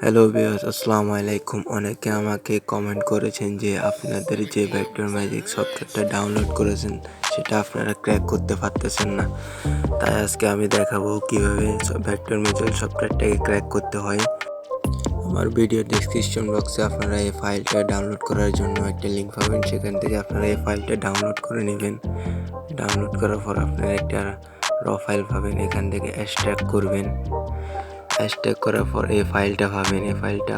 Hello viewers, আসসালামু আলাইকুম। অনেকে আমাকে কমেন্ট করেছেন যে আপনাদের যে ভেক্টর ম্যাজিক সফটওয়্যারটা ডাউনলোড করেছেন সেটা আপনারা ক্র্যাক করতে পারতেছেন না। তাই আজকে আমি দেখাবো কিভাবে ভেক্টর ম্যাজিক সফটওয়্যারটাকে ক্র্যাক করতে হয়। আমার ভিডিও ডেসক্রিপশন বক্সে আপনারা এই ফাইলটা ডাউনলোড করার জন্য একটা লিঙ্ক পাবেন, সেখান থেকে আপনারা এই ফাইলটা ডাউনলোড করে নেবেন। ডাউনলোড করার পর আপনারা একটা র ফাইল পাবেন, এখান থেকে এক্সট্রাক্ট করবেন। এক্সট্রাক্ট করার পর এই ফাইলটা পাবেন, এই ফাইলটা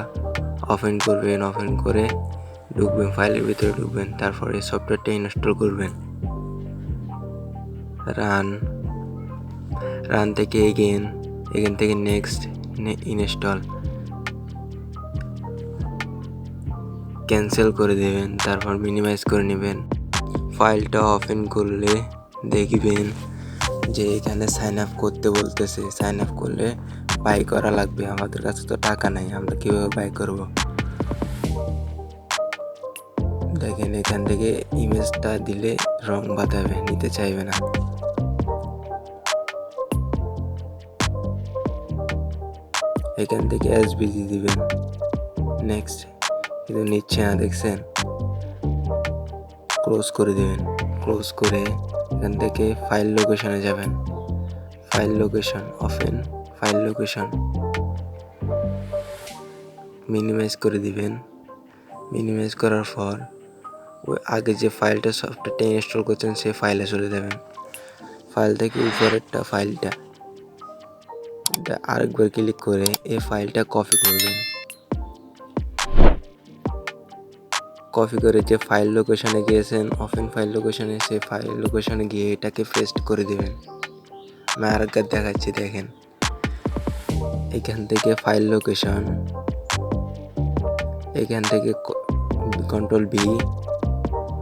ওপেন করবেন। ওপেন করে ঢুকবেন, ফাইলের ভিতরে ঢুকবেন, তারপর এই সফটওয়্যারটা ইনস্টল করবেন। রান থেকে এখান থেকে নেক্সট, ইনস্টল, ক্যান্সেল করে দেবেন, তারপর মিনিমাইজ করে নেবেন। ফাইলটা ওপেন করলে দেখবেন যে এখানে সাইন আপ করতে বলতেছে। সাইন আপ করলে বাই করা লাগবে। আমাদের কাছে তো টাকা নাই, আমরা কীভাবে বাই করব? দেখেন, এখান থেকে ইমেজটা দিলে রং বাঁধাবে, নিতে চাইবে না। এখান থেকে এসবিজি দিবেন, নেক্সট, কিন্তু নিচ্ছে না, দেখছেন? ক্লোজ করে দেবেন। ক্লোজ করে এখান থেকে ফাইল লোকেশনে যাবেন। File location, open file location, minimize করে দিবেন। মিনিমাইজ করার পর ওই আগে যে ফাইলটা সফটওয়্যারটা ইনস্টল করছেন সেই ফাইলে চলে যাবেন। ফাইল থেকে উপরেরটা ফাইলটা আরেকবার ক্লিক করে এই ফাইলটা কপি করবেন। কপি করে যে ফাইল লোকেশনে গিয়েছেন, ওপেন ফাইল লোকেশনে, সেই ফাইল লোকেশনে গিয়ে এটাকে পেস্ট করে দেবেন। আমি আরেকবার দেখাচ্ছি, দেখেন। এখান থেকে ফাইল লোকেশন, এখান থেকে কন্ট্রোল বি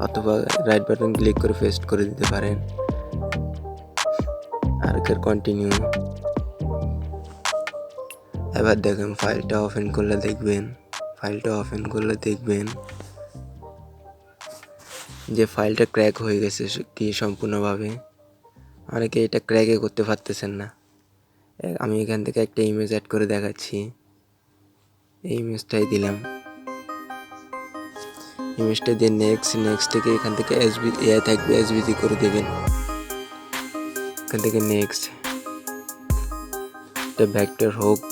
অথবা রাইট বাটন ক্লিক করে পেস্ট করে দিতে পারেন। আরেকবার কন্টিনিউ। এবার দেখেন ফাইলটা ওপেন করলে দেখবেন যে ফাইলটা ক্র্যাক হয়ে গেছে কি সম্পূর্ণভাবে। অনেকে এটা ক্র্যাকই করতে পারতেছেন না। আমি এখান থেকে একটা ইমেজ অ্যাড করে দেখাচ্ছি। এই ইমেজটাই দিলাম। ইমেজটা দিয়ে নেক্সট থেকে এখান থেকে থাকবে, এসবিজি করে দেবেন। এখান থেকে নেক্সট, এটা ভেক্টর হোক,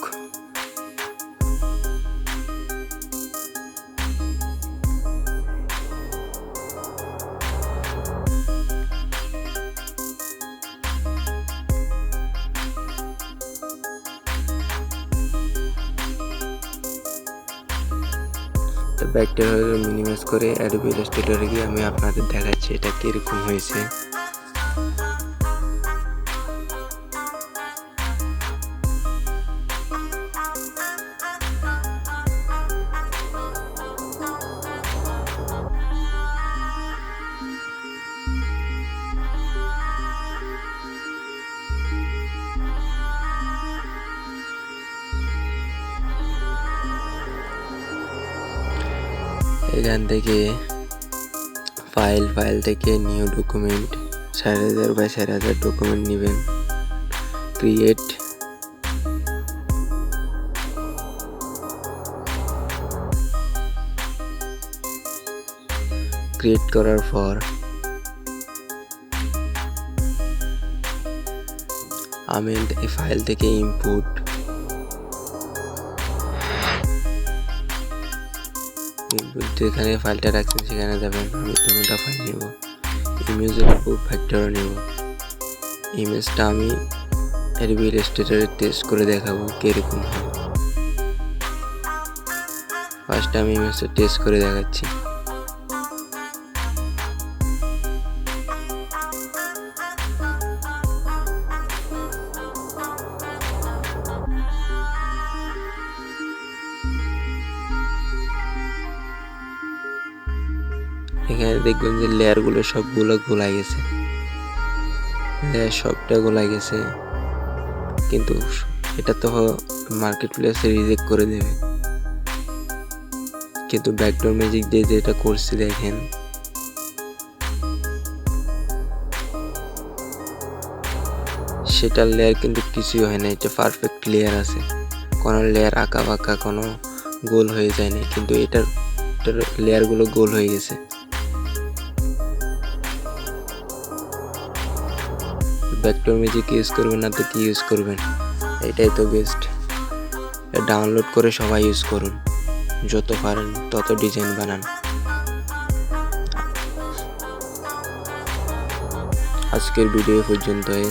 ভেক্টর হয়ে মিনিমাইজ করে অ্যাডোবি ইলাস্ট্রেটরে গিয়ে আমি আপনাদের দেখাচ্ছি এটা কীরকম হয়েছে। এখান থেকে ফাইল থেকে নিউ ডকুমেন্ট 4000 বাই 4000 ডকুমেন্ট নেবেন। ক্রিয়েট, করার পর আমি এই ফাইল থেকে ইনপুট, যেখানে ফাইলটা রাখছেন সেখানে যাবেন। আমি দুটো ফাইল নেব, ইমেজের উপর ভেক্টর নেব। ইমেজটা আমি অ্যাডোবি ইলাস্ট্রেটরে টেস্ট করে দেখাবো কিরকম হয়। ফার্স্ট আমি ইমেজটা টেস্ট করে দেখাচ্ছি। এখানে দেখবেন যে লেয়ারগুলো সবগুলো গোলাই গেছে, সবটা গোলাই গেছে, কিন্তু এটা তো মার্কেট প্লেসে রিজেক্ট করে দেবে। কিন্তু ভেক্টর ম্যাজিক দিয়ে যেটা করছি, দেখেন সেটার লেয়ার কিন্তু কিছুই হয় না, এটা পারফেক্ট লেয়ার আছে। কোনো লেয়ার আঁকা বাঁকা কোনো গোল হয়ে যায় না, কিন্তু এটার লেয়ারগুলো গোল হয়ে গেছে। ভেক্টর ম্যাজিক ইউজ করবেন না তো কি ইউজ করবেন, এটাই তো বেস্ট। ডাউনলোড করে সবাই ইউজ করুন, যত পারেন তত ডিজাইন বানান। আজকের ভিডিও পর্যন্তই।